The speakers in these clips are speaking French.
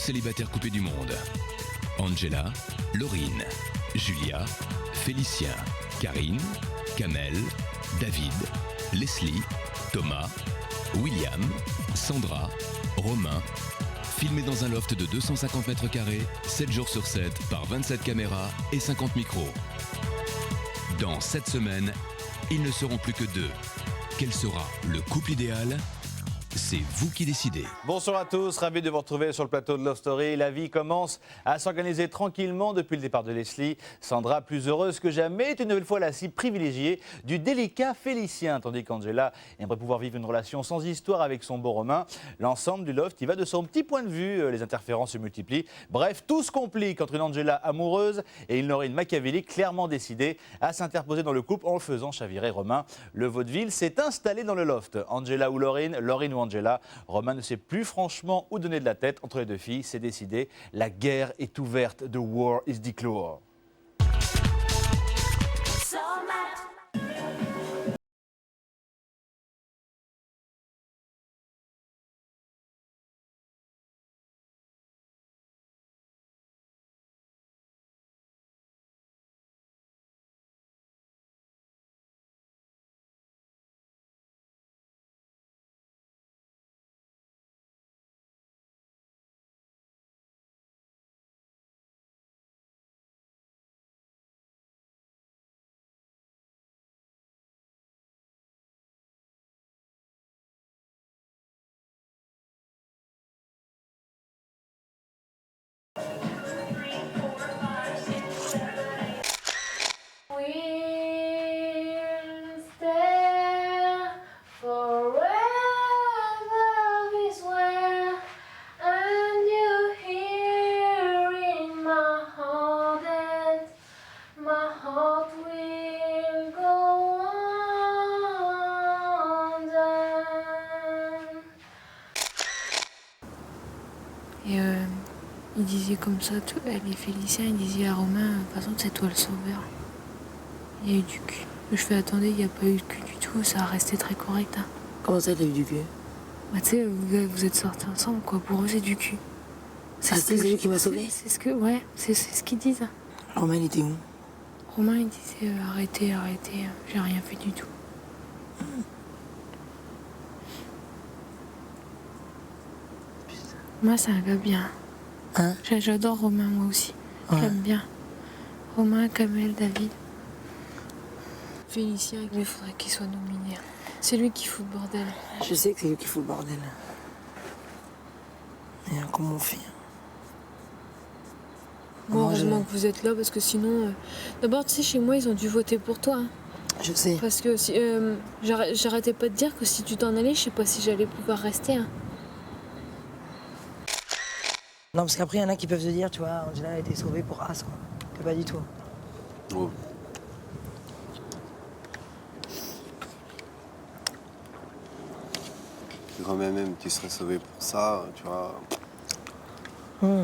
célibataires coupés du monde. Angela, Laurine, Julia, Félicien, Karine, Kamel, David, Leslie, Thomas, William, Sandra, Romain, filmés dans un loft de 250 mètres carrés, 7 jours sur 7, par 27 caméras et 50 micros. Dans 7 semaines, ils ne seront plus que 2. Quel sera le couple idéal ? C'est vous qui décidez. Bonsoir à tous, ravi de vous retrouver sur le plateau de Love Story. La vie commence à s'organiser tranquillement depuis le départ de Leslie. Sandra, plus heureuse que jamais, est une nouvelle fois la cible privilégiée du délicat Félicien, tandis qu'Angela aimerait pouvoir vivre une relation sans histoire avec son beau Romain. L'ensemble du loft y va de son petit point de vue, les interférences se multiplient. Bref, tout se complique entre une Angela amoureuse et une Laurine machiavélique clairement décidée à s'interposer dans le couple en le faisant chavirer Romain. Le vaudeville s'est installé dans le loft. Angela ou Laurine, Laurine ou Angela, Romain ne sait plus franchement où donner de la tête entre les deux filles. C'est décidé, la guerre est ouverte. The war is declared. Et il disait comme ça, elle et Félicien, il disait à Romain, de toute façon c'est toi le sauveur. Il y a eu du cul. Je fais attendez, il n'y a pas eu de cul du tout, ça a resté très correct. Hein. Comment ça, t'as eu du cul? Bah tu sais, vous êtes sortis ensemble, quoi, pour eux c'est du cul. C'est lui qui m'a sauvé? C'est ce que, ouais, c'est ce qu'ils disent. Hein. Romain, il était où? Romain il disait arrêtez, j'ai rien fait du tout. Moi c'est un gars bien. Hein? J'adore Romain moi aussi. Ouais. J'aime bien. Romain, Kamel, David. Félicien, il faudrait qu'il soit nominé. C'est lui qui fout le bordel. Je sais que c'est lui qui fout le bordel. Et comment on fait? Moi, heureusement que vous êtes là, parce que sinon... D'abord, tu sais, chez moi, ils ont dû voter pour toi. Hein. Je sais. Parce que si, j'arrêtais pas de dire que si tu t'en allais, je sais pas si j'allais pouvoir rester. Hein. Non, parce qu'après, il y en a qui peuvent se dire, tu vois, Angela a été sauvée pour As, quoi. Que pas du tout. Oh. Quand même, tu serais sauvé pour ça, tu vois. On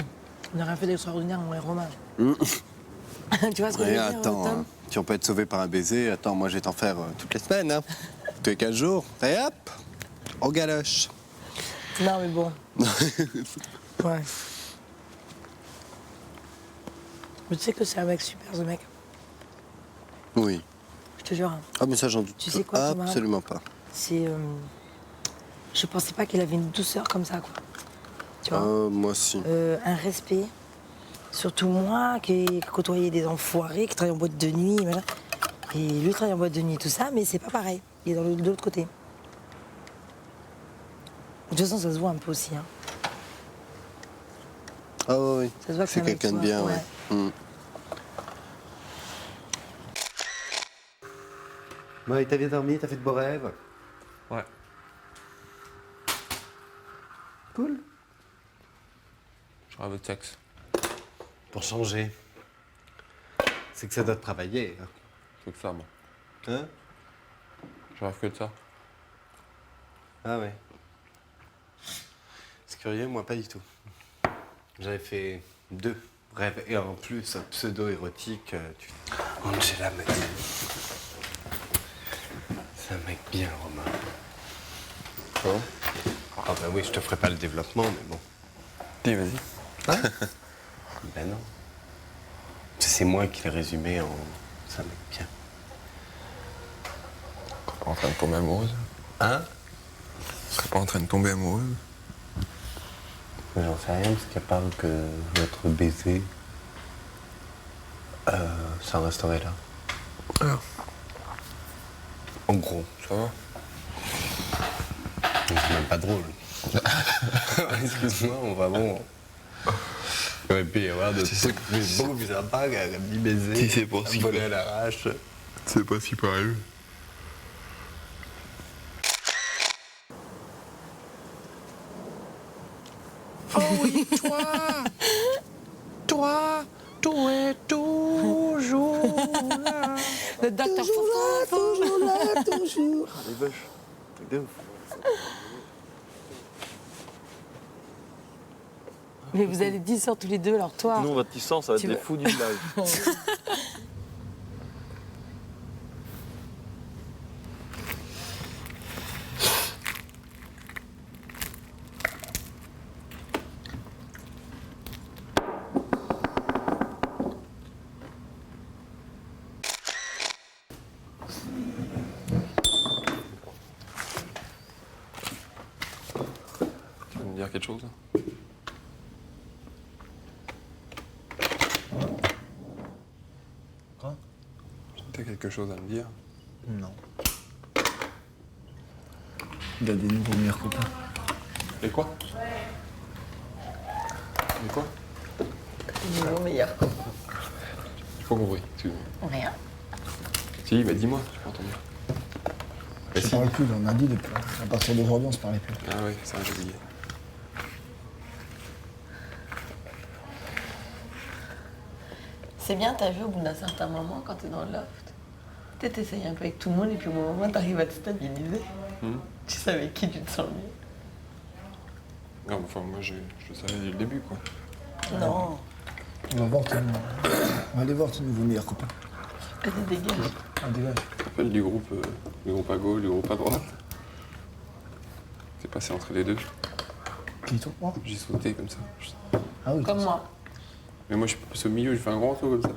n'a rien fait d'extraordinaire, moi et Romain. Tu vois ce que je veux dire, attends, Tom? tu vas pas être sauvé par un baiser. Attends, moi, je vais t'en faire toutes les semaines, hein. Tous les 15 jours. Et hop, on galoche. Non, mais bon. Ouais. Mais tu sais que c'est un mec super, ce mec. Oui. Je te jure. Hein. Ah, mais ça, j'en doute Tu sais quoi, Thomas? absolument pas. C'est... Je pensais pas qu'il avait une douceur comme ça, quoi. Tu vois? Moi aussi. Un respect. Surtout moi, qui ai côtoyé des enfoirés, qui travaillent en boîte de nuit, voilà. Et lui travaille en boîte de nuit, tout ça, mais c'est pas pareil. Il est de l'autre côté. De toute façon, ça se voit un peu aussi. Hein. Ah oui, Ça se voit que c'est quelqu'un de bien, ouais. Ouais, t'as bien dormi, t'as fait de beaux rêves? Ouais. Cool. Je rêve de sexe. Pour changer. C'est que ça doit te travailler. C'est que ça, moi. Hein? Je rêve que de ça. Ah ouais. C'est curieux, moi pas du tout. J'avais fait 2 rêves et en plus un pseudo-érotique. Angela m'a dit. C'est un mec bien, Romain. Bon. Ah bah oui, je te ferai pas le développement, mais bon. Dis, vas-y. Ben non. C'est moi qui l'ai résumé en... Ça mec bien. Pas en train de tomber amoureuse. Hein? Je serais pas en train de tomber amoureuse. Mais j'en sais rien, parce qu'à part que votre baiser, ça en resterait là. Ah, En gros. ça va. C'est même pas drôle. Excuse-moi, on va bon. Il aurait pu y avoir de trucs plus beaux, plus sympas qu'un petit baiser. Si c'est pour un s'y volet faire. à l'arrache. C'est pas si pareil. Le docteur toujours. Les bûches. Truc de ouf. Mais vous allez 10 heures tous les deux, alors toi. Nous, votre licence, ça va être Tu des veux- fous du village. Tu veux me dire quelque chose? Quoi? T'as quelque chose à me dire? Non. Il a des nouveaux meilleurs copains. Et quoi? Et quoi? Mon meilleur. J'ai pas compris, excuse-moi. Rien. Si, bah dis-moi, j'ai pas entendu. Je ne parle plus, on a dit depuis. À partir d'aujourd'hui, on se parlait plus. Ah ouais, ça j'ai oublié. C'est bien, t'as vu, au bout d'un certain moment, quand t'es dans le loft, t'essayes un peu avec tout le monde et puis au moment t'arrives à te stabiliser. Tu sais avec qui tu te sens mieux. Non, mais enfin, moi je le savais dès le début, quoi. Non, On va voir on va aller voir tes nouveaux meilleurs copains. allez, dégage. Ah, dégage. Je rappelle du groupe à gauche, du groupe à droite. C'est passé entre les deux. Qui toi? Moi? J'ai sauté comme ça. Ah oui. Comme moi. Mais moi je suis passé au milieu, j'ai fait un grand saut comme ça.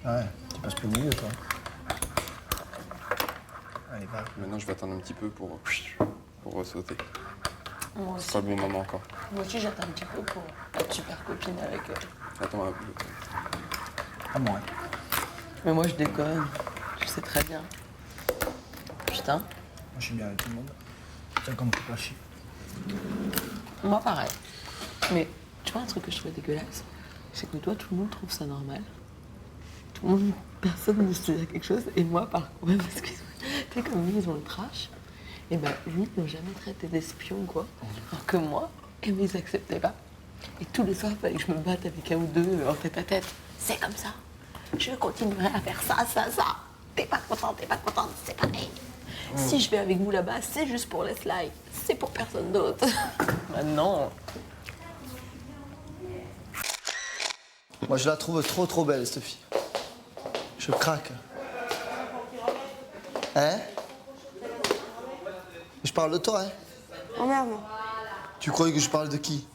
Ah ouais, tu passes plus au milieu, toi. Allez, va. Maintenant je vais attendre un petit peu pour ressauter. Moi C'est aussi. pas le bon moment encore. Moi aussi, j'attends un petit peu pour être super copine avec eux. Attends un peu. À moi. Mais moi, je déconne. Tu sais très bien. Putain, Moi, je suis bien avec tout le monde. Tiens, comme tu pas chier. moi pareil. Mais tu vois un truc que je trouvais dégueulasse, c'est que toi, tout le monde trouve ça normal. Tout le monde, personne ne se dit quelque chose. Et moi, par contre, même parce que tu sais, comme lui, ils ont le trash. Et ben, lui, ils n'ont jamais traité d'espion, quoi. Alors que moi, et ben, ils acceptaient pas. Et tous les soirs, il fallait que je me batte avec un ou deux en tête à tête. C'est comme ça. Je continuerai à faire ça, ça, ça. T'es pas contente, c'est pareil. Si je vais avec vous là-bas, c'est juste pour les slides. C'est pour personne d'autre. Maintenant. Moi, je la trouve trop belle, cette fille. Je craque. Hein? Je parle de toi, hein? Oh merde, Tu croyais que je parle de qui?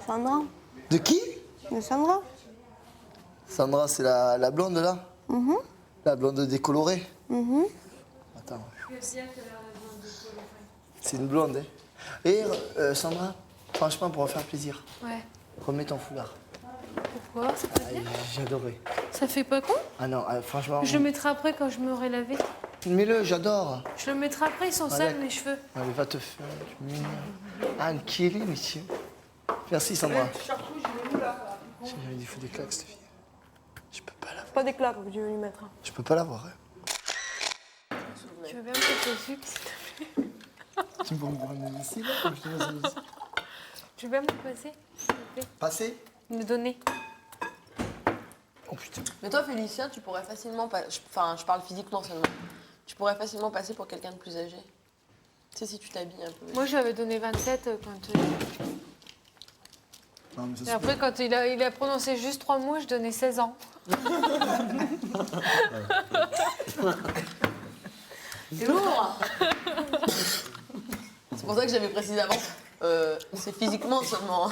Sandra. De qui? De Sandra. Sandra, c'est la blonde, là? La blonde décolorée? Attends. C'est une blonde, hein? Et Sandra, franchement, pour en faire plaisir, Ouais. remets ton foulard. Pourquoi? Ça fait bien. J'adorais. Ça fait pas con? Ah non, franchement. Je le mettrai après quand je m'aurai lavé. Mets-le, j'adore. Je le mettrai après, ils sont sales d'accord. mes cheveux. Allez, va te faire. Ah, une Kelly, monsieur. Merci, Sandra. J'ai dit, il faut des claques, cette fille. Je peux pas la voir. Pas des claques que tu veux lui mettre. Je peux pas la voir, hein. Tu veux bien me mettre au sucre, s'il te plaît? Tu peux me ramener ici, là, comme je te laisse ici. Tu veux bien me le passer, s'il te plaît? Passez. Me donner. Oh putain. Mais toi, Félicien, tu pourrais facilement... Enfin, je parle physiquement seulement. Tu pourrais facilement passer pour quelqu'un de plus âgé. Tu sais, si tu t'habilles un peu. Moi, je lui avais donné 27 quand... Non, mais ça Et se après, quand il a prononcé juste 3 mots, je donnais 16 ans. C'est lourd. C'est pour ça que j'avais précisé avant. C'est physiquement seulement.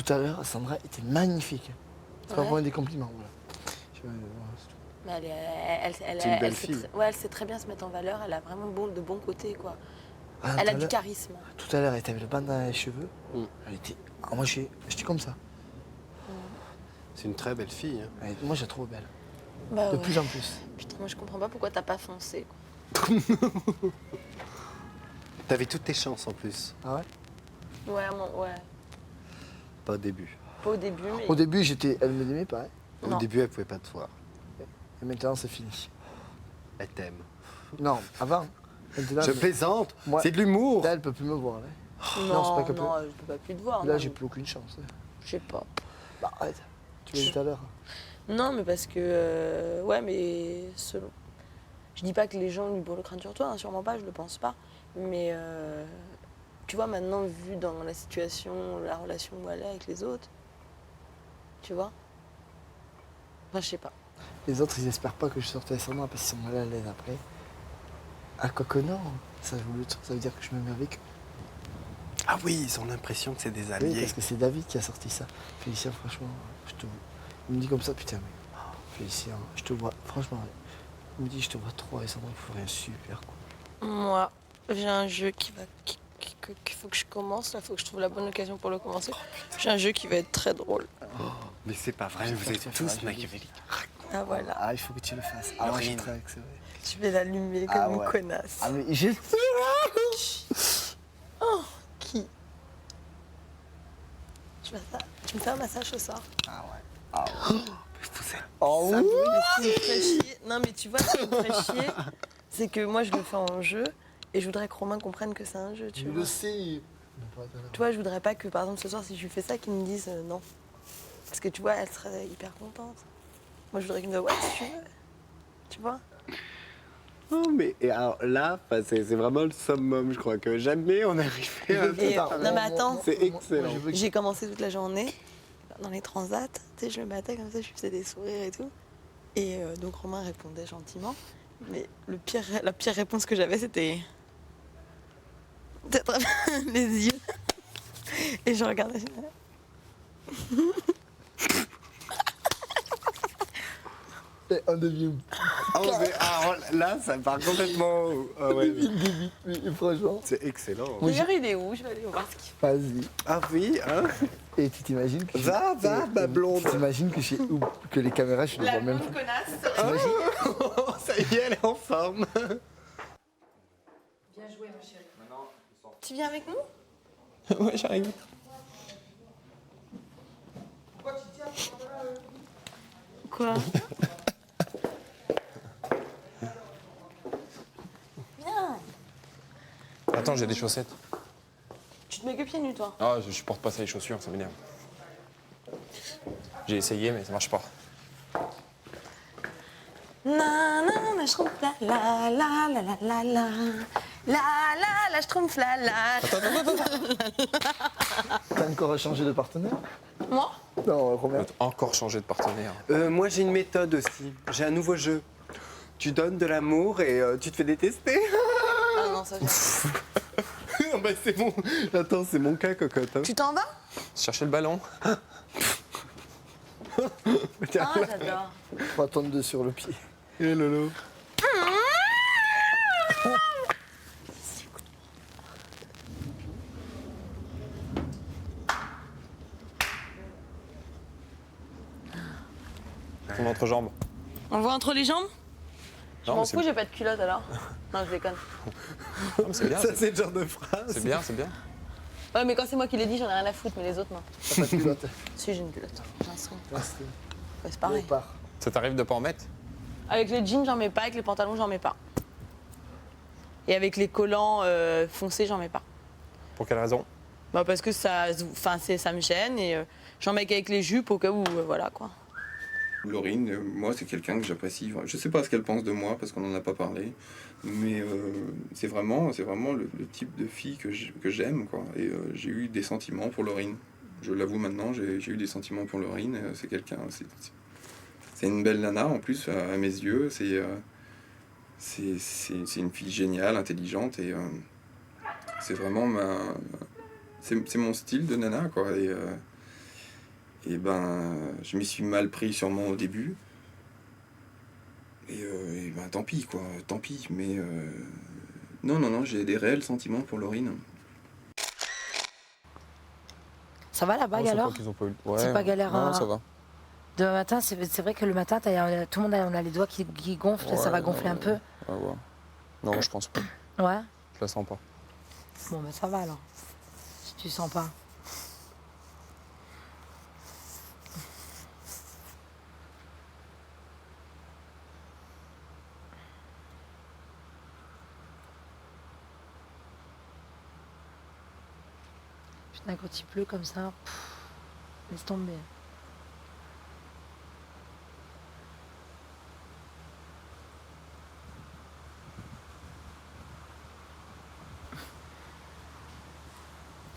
Tout à l'heure, Sandra était magnifique. C'est pas Ouais. pour moi des compliments. Voilà. Mais C'est une belle fille. Elle sait très bien se mettre en valeur. Elle a vraiment de bons côtés, quoi. Ah, Elle tout a à du l'heure- charisme. Tout à l'heure, elle avait le band dans les cheveux. Elle était. Ah, moi, j'étais comme ça. C'est une très belle fille. Hein. Moi, je la trouve belle. Bah De ouais. plus en plus. Putain, moi je comprends pas pourquoi t'as pas foncé, quoi. T'avais toutes tes chances en plus. Ah ouais? Ouais, ouais. Pas au début. Pas au début, mais. Au début, elle me aimait pas. Hein. Au Non. début, elle pouvait pas te voir. Et maintenant, c'est fini. Elle t'aime. Non, avant. Maintenant, Je plaisante. Moi- C'est de l'humour. Là, elle peut plus me voir. Là, Non, c'est pas que non, je peux pas plus te voir. là non. j'ai plus aucune chance. Hein. Je sais pas. Bah, arrête. Tu l'as dit tout à l'heure. Non, mais parce que. Ouais, mais. Selon. Je dis pas que les gens lui bourrent le crâne sur toi, hein, sûrement pas, je le pense pas. Mais. Tu vois, maintenant, vu dans la situation, la relation où elle est avec les autres. Tu vois? Enfin, je sais pas. Les autres, ils espèrent pas que je sorte avec Sandra parce qu'ils sont mal à l'aise après. Ah, quoi que non. Ça veut dire que je me mets avec eux. Ah oui, ils ont l'impression que c'est des Oui, alliés. parce que c'est David qui a sorti ça. Félicien, franchement, il me dit comme ça, putain, mais. Félicien, je te vois, franchement, il me dit, je te vois trop avec Sandra, il faut rien super, quoi. Moi, j'ai un jeu qu'il faut que je commence, il faut que je trouve la bonne occasion pour le commencer. J'ai un jeu qui va être très drôle. Mais c'est pas vrai, vous êtes tous machiavéliques. Ah voilà, Ah, il faut que tu le fasses. Ah, ouais, je suis très avec, c'est vrai. tu vais l'allumer comme Ah une ouais. connasse. Ah, mais je. Qui tu me fais un massage ce soir? Ah ouais. Vous êtes... Oh, Ça oui. me ferait chier. Non mais tu vois, ce qui me ferait chier, c'est que moi je le fais en jeu et je voudrais que Romain comprenne que c'est un jeu, tu Je vois. le sais. Tu vois, je voudrais pas que par exemple ce soir si je lui fais ça, qu'il me dise non. Parce que tu vois, elle serait hyper contente. Moi je voudrais qu'il me dise ouais si tu veux. Tu vois? Oh, mais et alors là, c'est vraiment le summum, je crois que jamais on est arrivé à Et, ça. non mais attends, C'est excellent. j'ai commencé toute la journée dans les transats, tu sais, je le battais comme ça, je lui faisais des sourires et tout. Et donc Romain répondait gentiment. Mais la pire réponse que j'avais, c'était d'être les yeux. Et je regardais. On devient. Alors là, ça part complètement. Ah ouais, Mais franchement, c'est excellent. Moi, D'ailleurs, il est où? Je vais aller voir ce qu'il fait. vas-y. Ah oui, hein? Et tu t'imagines que. Va, ma blonde. Tu t'imagines que les caméras, je les vois même pas. connasse. Oh, ça y est, elle est en forme. Tu viens avec nous? Ouais, j'arrive. Quoi? Viens. Attends, j'ai des chaussettes. Tu te mets que pieds nus, toi? Ah, je supporte pas ça, les chaussures, ça m'énerve. J'ai essayé, mais ça marche pas. Na na la schtroumpf la la la la la la la la schtroumpf la la. T'as encore changé de partenaire? Moi? Non, Romain. Faut encore changer de partenaire. Moi, j'ai une méthode aussi. J'ai un nouveau jeu. Tu donnes de l'amour et tu te fais détester. Ah non, ça vient. Non, bah, c'est mon... Attends, c'est mon cas, cocotte. Hein. Tu t'en vas? Chercher le ballon. Tiens, Ah, là. j'adore. 3 tonnes de sur le pied. Eh, Lolo. Ton entrejambe. On voit entre les jambes? Je Non, m'en mais c'est- fous, j'ai pas de culotte alors. Non, je déconne. Non, mais c'est bien. Ça, c'est le genre de phrase. C'est bien, c'est bien. Ouais, mais quand c'est moi qui l'ai dit, j'en ai rien à foutre, mais les autres, non. T'as pas de culotte. Si, j'ai une culotte. J'ai un son. Ah, c'est Ouais, c'est pareil. léopard. Ça t'arrive de pas en mettre? Avec les jeans, j'en mets pas. Avec les pantalons, j'en mets pas. Et avec les collants foncés, j'en mets pas. Pour quelle raison? Bah parce que ça me gêne et j'en mets qu'avec les jupes au cas où, voilà quoi. Laurine, moi, c'est quelqu'un que j'apprécie. Je sais pas ce qu'elle pense de moi parce qu'on n'en a pas parlé, mais c'est vraiment le type de fille que j'aime, quoi. Et j'ai eu des sentiments pour Laurine. Je l'avoue maintenant, j'ai eu des sentiments pour Laurine. C'est quelqu'un, c'est une belle nana en plus à mes yeux. C'est une fille géniale, intelligente et c'est vraiment c'est mon style de nana, quoi. Et ben, je m'y suis mal pris sûrement au début. Et ben tant pis quoi, tant pis. Mais non, j'ai des réels sentiments pour Laurine. Ça va la bague alors? C'est pas galère Non, hein. ça va. Demain matin, c'est vrai que le matin, tout le monde on a les doigts qui gonflent, ça va gonfler un peu. Ouais. Non, je pense pas. Ouais. Je la sens pas. Bon, mais ça va alors. Si tu sens pas. Putain, quand il pleut comme ça, laisse tomber.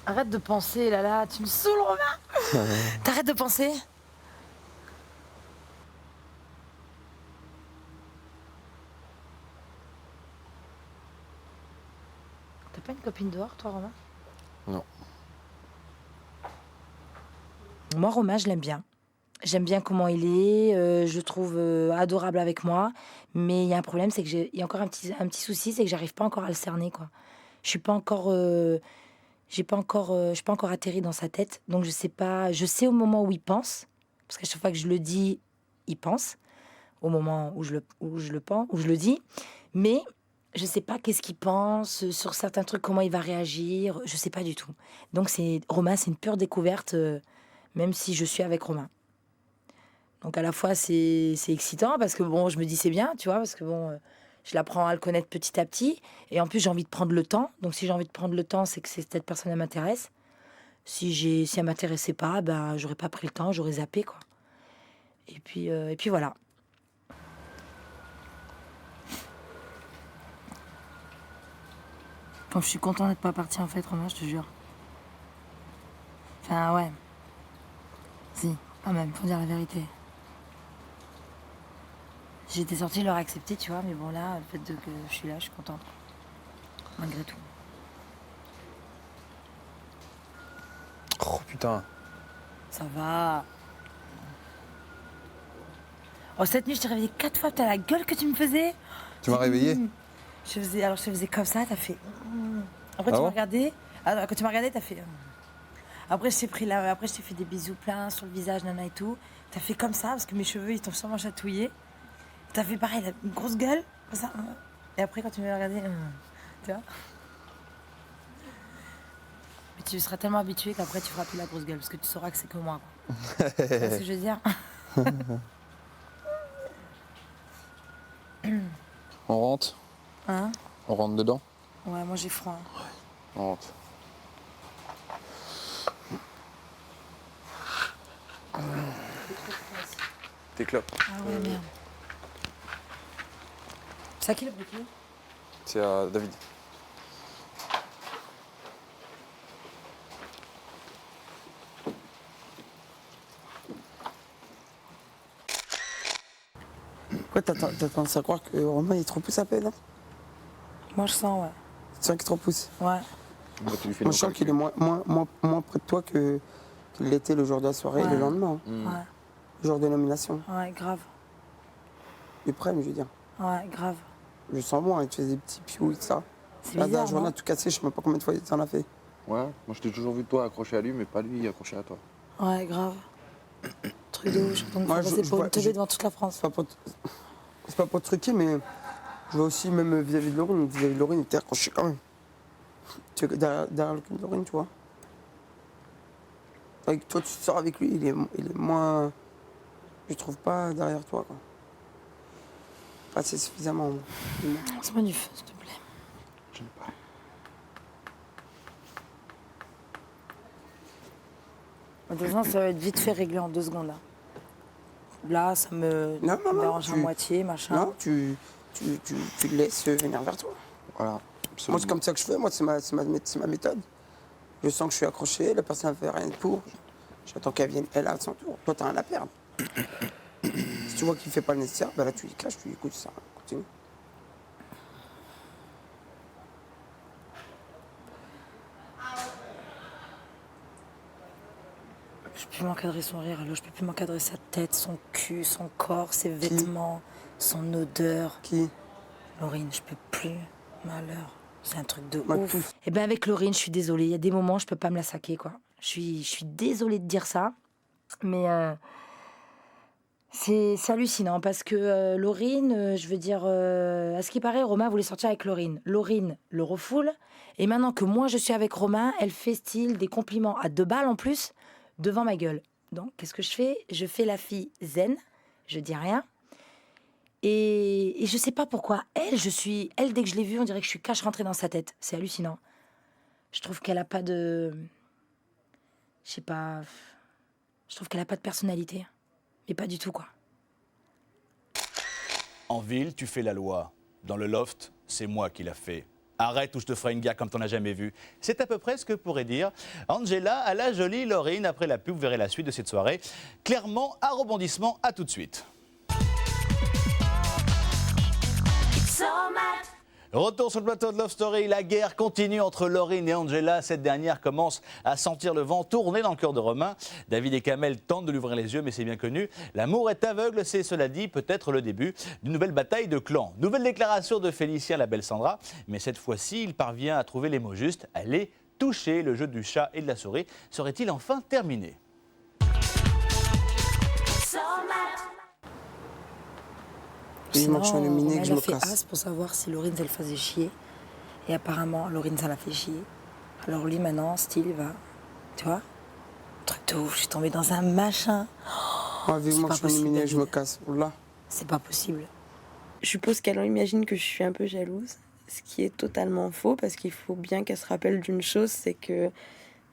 Arrête de penser, là, tu me saoules, Romain. T'arrêtes de penser. T'as pas une copine dehors, toi, Romain? Non. Moi, Romain, je l'aime bien. J'aime bien comment il est, je le trouve adorable avec moi. Mais il y a un problème, c'est que il y a encore un petit souci, c'est que j'arrive pas encore à le cerner, quoi. Je suis pas encore... je suis pas encore atterri dans sa tête, donc je sais pas. Je sais au moment où il pense, parce qu'à chaque fois que je le dis, il pense. Au moment où je le dis, mais je sais pas qu'est-ce qu'il pense sur certains trucs, comment il va réagir. Je sais pas du tout. Donc Romain, c'est une pure découverte, même si je suis avec Romain. Donc à la fois c'est excitant parce que bon, je me dis c'est bien, tu vois, parce que bon. Je l'apprends à le connaître petit à petit. Et en plus, j'ai envie de prendre le temps. Donc, si j'ai envie de prendre le temps, c'est que cette personne, elle m'intéresse. Si elle m'intéressait pas, ben, j'aurais pas pris le temps, j'aurais zappé, quoi. Et puis voilà. Comme je suis contente d'être pas partie, en fait, Romain, je te jure. Enfin, ouais. Si, quand même, faut dire la vérité. J'étais sortie leur accepter, tu vois, mais bon là, le fait que je suis là, je suis contente. Malgré tout. Oh putain. Ça va. Oh, cette nuit, je t'ai réveillée 4 fois, t'as la gueule que tu me faisais. Tu m'as réveillée? Je te faisais comme ça, t'as fait... Après, tu m'as regardé. Alors, quand tu m'as regardé, t'as fait... Après, je t'ai fait des bisous pleins sur le visage, nana et tout. T'as fait comme ça, parce que mes cheveux, ils t'ont sûrement chatouillé. T'as fait pareil, une grosse gueule, comme ça. Et après, quand tu m'as regardé, tu vois. Mais tu seras tellement habitué qu'après, tu feras plus la grosse gueule, parce que tu sauras que c'est que moi. Tu vois ce que je veux dire? On rentre? Hein? On rentre dedans? Ouais, moi j'ai froid. On rentre. Tes clopes. Ah ouais, merde. C'est à qui le briquet? C'est à David. Quoi, t'as tendance à croire que Romain il te repousse à peine, hein? Moi je sens, ouais. Tu sens qu'il te repousse? Ouais. Bah, tu lui fais Moi une je sens qu'il est moins près de toi qu'il l'était le jour de la soirée et le lendemain. Mm. Ouais. Le jour de nomination. Ouais, grave. Du prême, je veux dire. Ouais, grave. Je sens moins, il te faisait des petits pious et tout ça. C'est Là, bizarre, la journée non? a tout cassé, je sais même pas combien de fois il t'en a fait. Ouais, moi je t'ai toujours vu toi accroché à lui, mais pas lui accroché à toi. Ouais, grave. Truc de ouf, donc Moi, faut passer pour une teubée devant toute la France. C'est pas pour truquer, mais je vois aussi, même vis-à-vis de Laurine, il était accroché quand même. Tu vois, derrière le cul de Laurine, tu vois. Avec toi, tu sors avec lui, il est moins. Je trouve pas derrière toi, quoi. Pas assez suffisamment. C'est moi du feu, s'il te plaît. J'aime pas. De toute façon, ça va être vite fait réglé en 2 secondes, là. Là, ça me dérange à moitié, machin. Non, tu le laisses venir vers toi. Voilà. Moi, Absolument. c'est comme ça que je fais. Moi, c'est ma méthode. Je sens que je suis accroché, la personne ne fait rien pour. J'attends qu'elle vienne, elle, à son tour. Toi, t'as rien à perdre. Si tu vois qu'il ne fait pas le nécessaire, ben là, tu lui caches, tu lui écoutes ça. Continue. Je plus m'encadrer son rire, alors je peux plus m'encadrer sa tête, son cul, son corps, ses vêtements, son odeur. Qui? Laurine, je peux plus. Malheur. C'est un truc de Ma ouf. touffe. Et ben avec Laurine, je suis désolée. Il y a des moments, je peux pas me la saquer, quoi. Je suis désolée de dire ça, mais c'est hallucinant parce que Laurine, je veux dire, à ce qui paraît, Romain voulait sortir avec Laurine. Laurine le refoule, et maintenant que moi je suis avec Romain, elle fait style des compliments à 2 balles en plus devant ma gueule. Donc qu'est-ce que je fais? Je fais la fille zen, je dis rien. Et je sais pas pourquoi. Elle, dès que je l'ai vue, on dirait que je suis cache rentrée dans sa tête. C'est hallucinant. Je trouve qu'elle a pas de... Je sais pas... Je trouve qu'elle a pas de personnalité. Mais pas du tout, quoi. En ville, tu fais la loi. Dans le loft, c'est moi qui l'a fait. Arrête ou je te ferai une guerre comme t'en as jamais vu. C'est à peu près ce que pourrait dire Angela à la jolie Laurine. Après la pub, vous verrez la suite de cette soirée. Clairement, un rebondissement, à tout de suite. Retour sur le plateau de Love Story, la guerre continue entre Laurine et Angela. Cette dernière commence à sentir le vent tourner dans le cœur de Romain. David et Kamel tentent de lui ouvrir les yeux, mais c'est bien connu. L'amour est aveugle, c'est cela dit peut-être le début d'une nouvelle bataille de clans. Nouvelle déclaration de Félicien, la belle Sandra, mais cette fois-ci, il parvient à trouver les mots justes. Elle est touchée. Le jeu du chat et de la souris serait-il enfin terminé? Vivement que je sois éliminé, que je elle me a fait casse. as pour savoir si Laurine, ça le faisait chier. Et apparemment, Laurine, ça l'a fait chier. Alors lui, maintenant, style, il va... Tu vois? Truc de ouf, je suis tombée dans un machin. Ah, vivement que je sois éliminé, je me casse. Oula. C'est pas possible. Je suppose qu'elle imagine que je suis un peu jalouse, ce qui est totalement faux, parce qu'il faut bien qu'elle se rappelle d'une chose, c'est que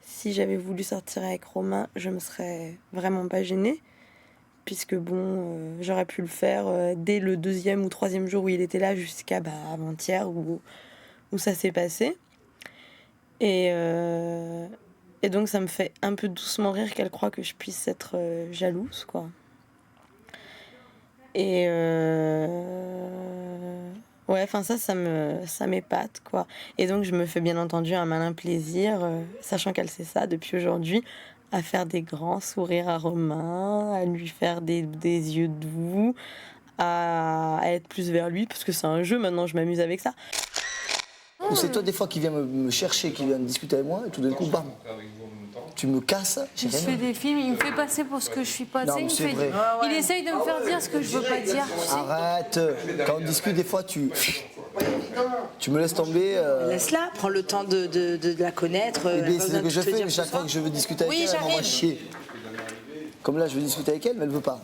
si j'avais voulu sortir avec Romain, je me serais vraiment pas gênée, puisque bon, j'aurais pu le faire dès le 2e ou 3e jour où il était là, jusqu'à avant-hier où ça s'est passé. Et donc ça me fait un peu doucement rire qu'elle croit que je puisse être jalouse, quoi. Et ouais, enfin ça m'épate, quoi. Et donc je me fais bien entendu un malin plaisir, sachant qu'elle sait ça depuis aujourd'hui, à faire des grands sourires à Romain, à lui faire des yeux doux, à être plus vers lui, parce que c'est un jeu, maintenant je m'amuse avec ça. Ou c'est toi des fois qui viens me chercher, qui vient discuter avec moi, et tout d'un coup, bam, tu me casses. Je fais des films, il me fait passer pour ce que je suis pas. Non, mais c'est vrai. Il essaye de me faire dire ce que je veux pas dire. Tu sais. Arrête, quand on discute des fois, tu me laisses tomber. Laisse-la, prends le temps de la connaître. Eh bien, c'est ce que je fais, mais chaque fois que je veux discuter avec Oui, elle, elle m'envoie j'arrive. chier. Comme là, je veux discuter avec elle, mais elle veut pas.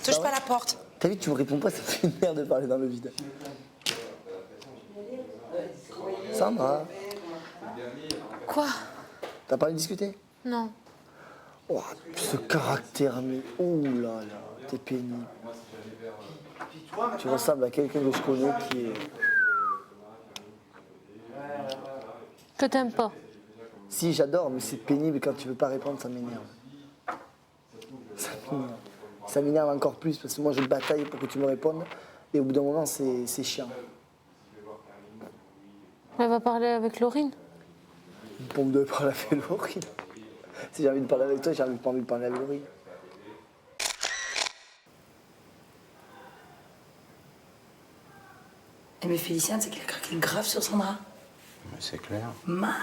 Touche pas la porte. T'as vu, tu me réponds pas, ça fait une merde de parler dans le vide. Sandra, Quoi? t'as pas envie de discuter? Non. Oh, ce caractère, mais oh là là, t'es pénible. Tu ressembles à quelqu'un que je connais qui est... Je t'aime pas. Si, j'adore, mais c'est pénible quand tu veux pas répondre, ça m'énerve. Ça m'énerve. Ça m'énerve encore plus parce que moi je bataille pour que tu me répondes et au bout d'un moment c'est chiant. Elle va parler avec Laurine. Pour me parler avec Laurine. Si j'ai envie de parler avec toi, j'ai pas envie de parler avec Laurine. Mais Félicien, c'est qu'il a craqué grave sur Sandra. Mais c'est clair. Malheur,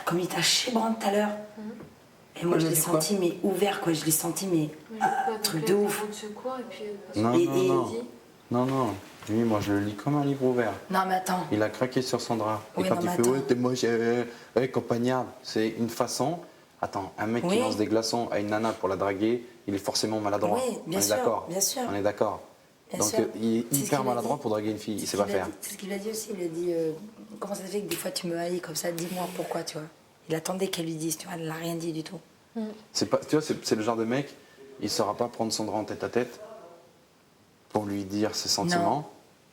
comme il t'a chébrant tout à l'heure. Et moi, je l'ai senti, mais ouvert, quoi. Je l'ai senti, mais truc de ouf. Non, non. Lui, moi, je le lis comme un livre ouvert. Non, mais attends. Il a craqué sur Sandra. Oui, et quand non, il mais fait attends. ouais, t'es moche, campagnarde, c'est une façon. Attends, un mec qui Oui. lance des glaçons à une nana pour la draguer, il est forcément maladroit. Oui, bien On est sûr, d'accord. bien sûr. On est d'accord. Bien Donc sûr. il est C'est ce hyper qu'il a maladroit dit. pour draguer une fille, il C'est sait ce pas qu'il a faire. dit. C'est ce qu'il a dit aussi. Il a dit comment ça se fait que des fois tu me haïs comme ça, dis-moi pourquoi, tu vois. Il attendait qu'elle lui dise, tu vois, elle n'a rien dit du tout. C'est pas, tu vois, c'est le genre de mec, il saura pas prendre Sandra en tête à tête pour lui dire ses sentiments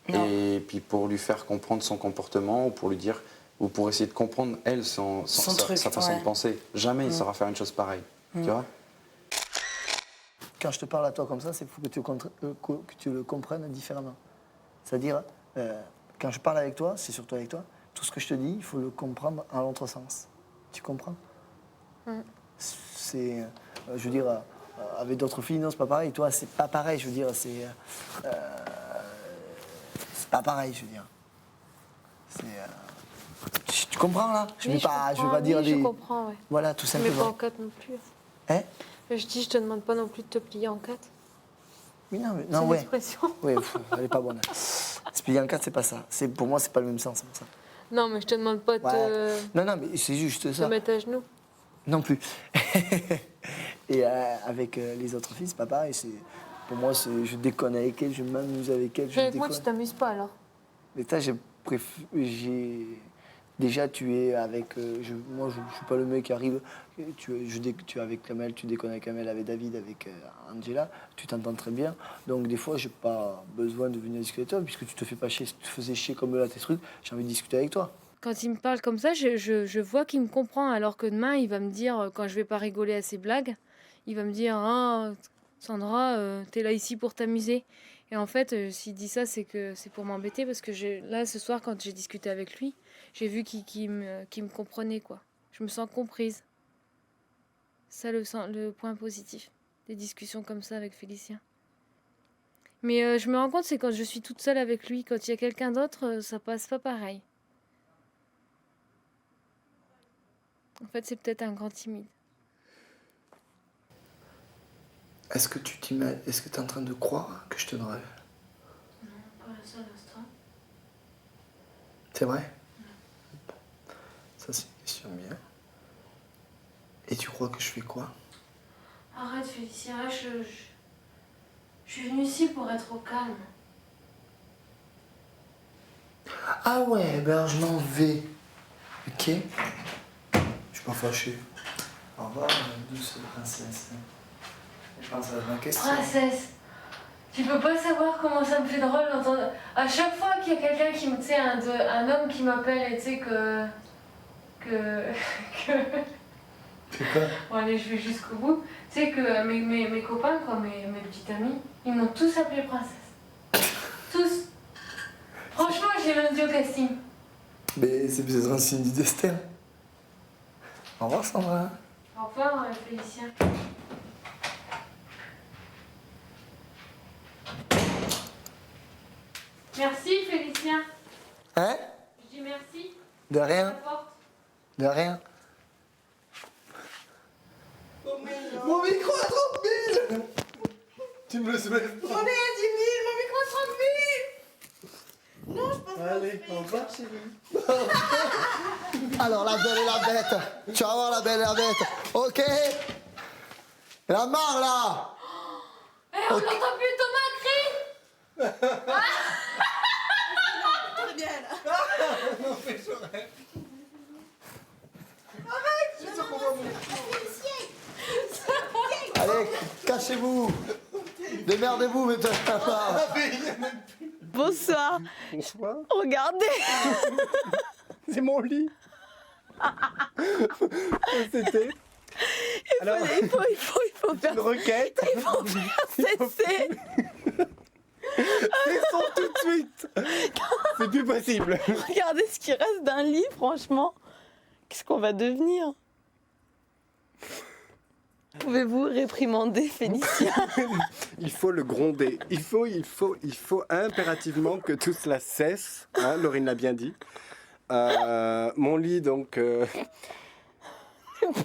Non. et puis pour lui faire comprendre son comportement ou pour lui dire ou pour essayer de comprendre elle Son sa truc, façon ouais. de penser. Jamais il saura faire une chose pareille. Tu vois. Quand je te parle à toi comme ça, c'est qu'il faut que tu le comprennes différemment. C'est-à-dire, quand je parle avec toi, c'est surtout avec toi, tout ce que je te dis, il faut le comprendre en l'autre sens. Tu comprends? C'est Je veux dire, avec d'autres filles, non, c'est pas pareil. Toi, c'est pas pareil, je veux dire, c'est pas pareil, je veux dire. Tu comprends, là? Je Oui, veux pas comprends, dire oui, je comprends, ouais. Voilà, tout Mais pas simplement. en 4 non plus. Hein? Je dis, je te demande pas non plus de te plier en 4. Oui, non, C'est une ouais. expression. Oui, elle est pas bonne. Se plier en 4, c'est pas ça. Pour moi, c'est pas le même sens, c'est pour ça. Non, mais je te demande pas de Non, mais c'est juste te ça. mettre à genoux. Non plus. Et avec les autres filles, c'est pas pareil. Pour moi, je déconne avec elles, je m'amuse avec elles. Avec moi, tu t'amuses pas alors. Mais ça, déjà, tu es avec. Moi, je suis pas le mec qui arrive. Tu es avec Kamel, tu déconnes avec Kamel, avec David, avec Angela. Tu t'entends très bien. Donc, des fois, j'ai pas besoin de venir discuter avec toi, puisque tu te fais pas chier. Si tu te faisais chier comme là, tes trucs, j'ai envie de discuter avec toi. Quand il me parle comme ça, je vois qu'il me comprend, alors que demain, il va me dire, quand je vais pas rigoler à ses blagues, il va me dire, ah, Sandra, t'es là ici pour t'amuser. Et en fait, s'il dit ça, c'est que c'est pour m'embêter, parce que là, ce soir, quand j'ai discuté avec lui, j'ai vu qu'il me comprenait, quoi. Je me sens comprise. Ça, le point positif des discussions comme ça avec Félicien. Mais je me rends compte, c'est quand je suis toute seule avec lui. Quand il y a quelqu'un d'autre, ça passe pas pareil. En fait, c'est peut-être un grand timide. Est-ce que tu es en train de croire que je te drague? Non, pas la seule instant. C'est vrai? Ça, c'est une question bien. Et tu crois que je fais quoi? Arrête, Félicien, je suis venue ici pour être au calme. Ah ouais, ben alors je m'en vais. Ok? Je suis pas fâché. Au revoir, douce princesse. Je pense à ma question. Princesse, tu peux pas savoir comment ça me fait drôle d'entendre. À chaque fois qu'il y a quelqu'un qui me. Tu sais, un homme qui m'appelle et tu sais que. C'est quoi? Bon, allez, je vais jusqu'au bout. Tu sais que mes copains, quoi, mes petites amies, ils m'ont tous appelée princesse. Tous. Franchement, j'ai lundi au casting. Mais c'est peut-être un signe du destin. Au revoir, Sandra. Au revoir, Félicien. Merci, Félicien. Hein? Je dis merci. De rien. N'importe. De rien. Mon micro à 30 000! Tu me le soulèves pas. On est à 10 000, mon micro à 30 000! Non, je pense pas. Allez, au revoir, chérie. Alors, la belle et la bête. Tu vas voir la belle et la bête. Ok? La marre, là! On n'entend plus Thomas crier. Très bien, là. Non, mais j'aurais. Arrête! Je suis sûr qu'on va mourir. Allez, cachez-vous. Démerdez-vous, maintenant. Bonsoir. Bonsoir. Regardez. C'est mon lit. C'était. Il faut faire. Une requête. Il faut faire cesser. Cessons tout de suite. C'est plus possible. Regardez ce qui reste d'un lit, franchement. Qu'est-ce qu'on va devenir? Pouvez-vous réprimander Félicien? Il faut le gronder. Il faut impérativement que tout cela cesse. Hein, Laurine l'a bien dit. Mon lit, donc...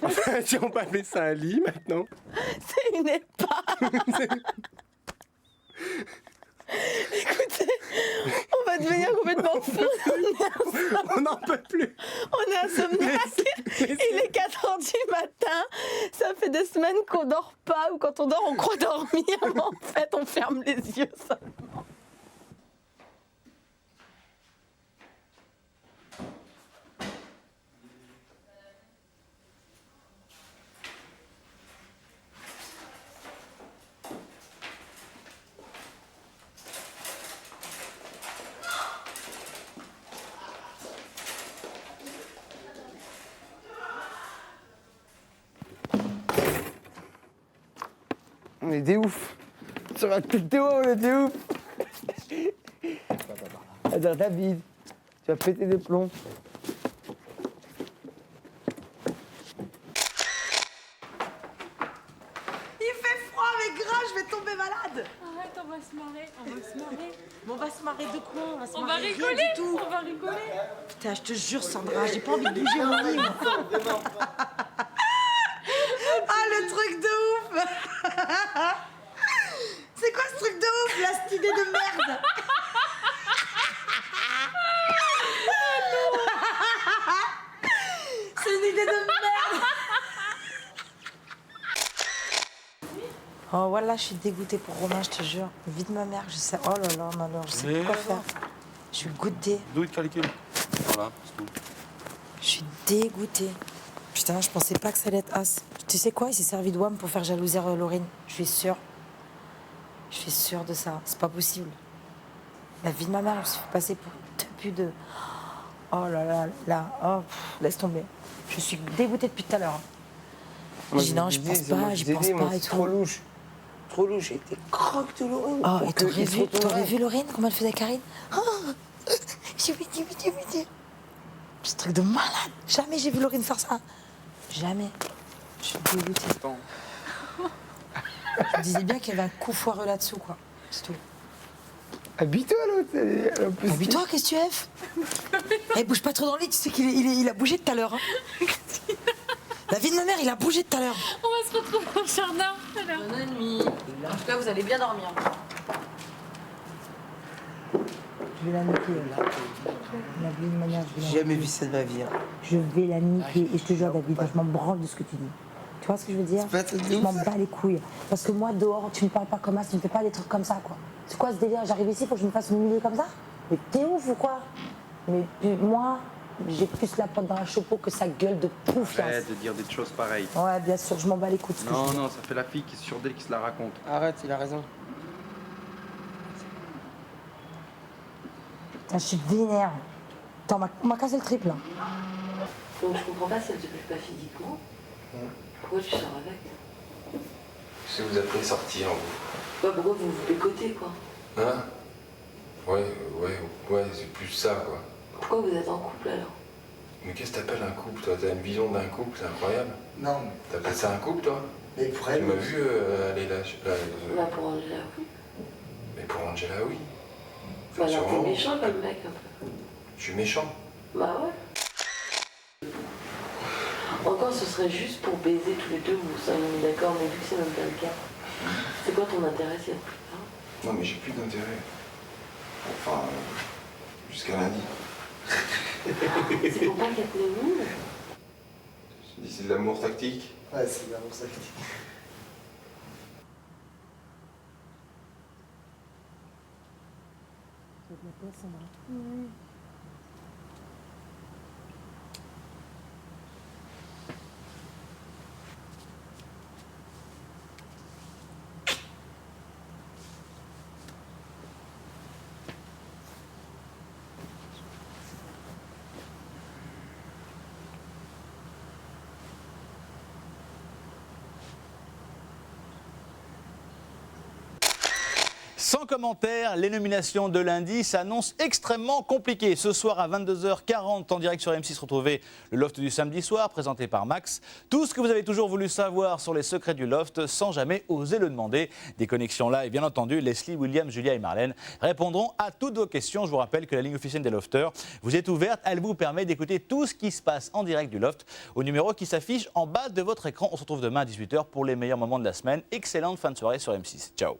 Enfin, si on peut appeler ça un lit, maintenant. C'est une épave. Écoutez, on va devenir complètement fou. On n'en peut plus. On est insomniaque. Il est 4h du matin. Ça fait des semaines qu'on dort pas, ou quand on dort, on croit dormir, mais en fait, on ferme les yeux seulement. On est des ouf. Sur la tête de haut, on est des ouf. Attends, David, tu vas péter des plombs. vais tomber malade. Arrête, on va se marrer, on va se marrer. Mais on va se marrer de quoi? On va se On va marrer rien rigoler, du tout. on va rigoler. Putain, je te jure, Sandra, j'ai pas envie de bouger mon lit. moi. Ah, le truc de ouf. C'est quoi ce truc de ouf, là, cette idée de merde? C'est une idée de merde. Oh voilà, je suis dégoûtée pour Romain, je te jure. Vite ma mère, je sais. Oh là là, malheur, je sais plus quoi faire. Je suis goûtée. D'où il calcule. Voilà, c'est tout. Je suis dégoûtée. Putain, je pensais pas que ça allait être as. Tu sais quoi, il s'est servi de WAM pour faire jalouser Laurine. Je suis sûre. Je suis sûre de ça. C'est pas possible. La vie de ma mère, elle se fait passer pour une tepu de. Oh là là, là. Oh, laisse tomber. Je suis dégoûtée depuis tout à l'heure. Je dis non, je pense pas, j'y pense pas et tout. Trop louche. Trop louche. J'ai été croque de Laurine. Oh, et t'aurais vu Laurine, comment elle faisait Karine? Oh, j'ai vu. Ce truc de malade. Jamais j'ai vu Laurine faire ça. Jamais. Je suis dégoûtée. Je me disais bien qu'il y avait un coup foireux là-dessous, quoi. C'est tout. Habille-toi, l'autre. Habille-toi, qu'est-ce que tu es? Eh, bouge pas trop dans le lit, tu sais qu'il a bougé tout à l'heure. Hein. La vie de ma mère, il a bougé tout à l'heure. On va se retrouver au jardin. Bonne nuit. En tout cas, vous allez bien dormir. Je vais la niquer, là. La vie de ma mère, je vais J'ai jamais vu ça de ma vie. Hein. Je vais la niquer. Et je te jure, David, je m'en branle de ce que tu dis. Tu vois ce que je veux dire? Je m'en bats les couilles. Parce que moi, dehors, tu me parles pas comme ça, tu me fais pas des trucs comme ça, quoi. C'est quoi ce délire? J'arrive ici pour que je me fasse humilier comme ça? Mais t'es ouf ou quoi? Mais moi, j'ai plus la pote dans la chopeau que sa gueule de pouf. Arrête de dire des choses pareilles. Ouais, bien sûr, je m'en bats les couilles. Non, ça fait la fille qui est sûre d'elle qui se la raconte. Arrête, il a raison. Putain, je suis vénère. Attends, on m'a cassé le triple, là. Donc je comprends pas, ça ne te plaît pas physiquement. Pourquoi tu sors avec? Parce que vous appelez sortir, vous. Ouais, pourquoi vous vous pécotez, quoi? Hein? Ouais, c'est plus ça, quoi. Pourquoi vous êtes en couple, alors? Mais qu'est-ce que t'appelles un couple, toi? T'as une vision d'un couple, c'est incroyable. Non. T'appelles ça un couple, toi? Mais pour elle. Tu m'as vu aller là, Bah, pour Angela, oui. Mais pour Angela, oui. Bah, alors, sûrement. t'es méchant comme mec, un peu. Je suis méchant. Bah, ouais. Encore, ce serait juste pour baiser tous les deux, vous seriez d'accord, mais vu que c'est même pas le cas. C'est quoi ton intérêt, c'est Non, mais j'ai plus d'intérêt. Enfin, jusqu'à lundi. C'est pour pas qu'elle te mine. Je dis, c'est de l'amour tactique. Ouais, c'est de l'amour tactique. Sans commentaire, les nominations de lundi s'annoncent extrêmement compliquées. Ce soir à 22h40 en direct sur M6, retrouvez le Loft du samedi soir présenté par Max. Tout ce que vous avez toujours voulu savoir sur les secrets du Loft sans jamais oser le demander. Des connexions là et bien entendu Leslie, William, Julia et Marlène répondront à toutes vos questions. Je vous rappelle que la ligne officielle des Lofters vous est ouverte. Elle vous permet d'écouter tout ce qui se passe en direct du Loft au numéro qui s'affiche en bas de votre écran. On se retrouve demain à 18h pour les meilleurs moments de la semaine. Excellente fin de soirée sur M6. Ciao.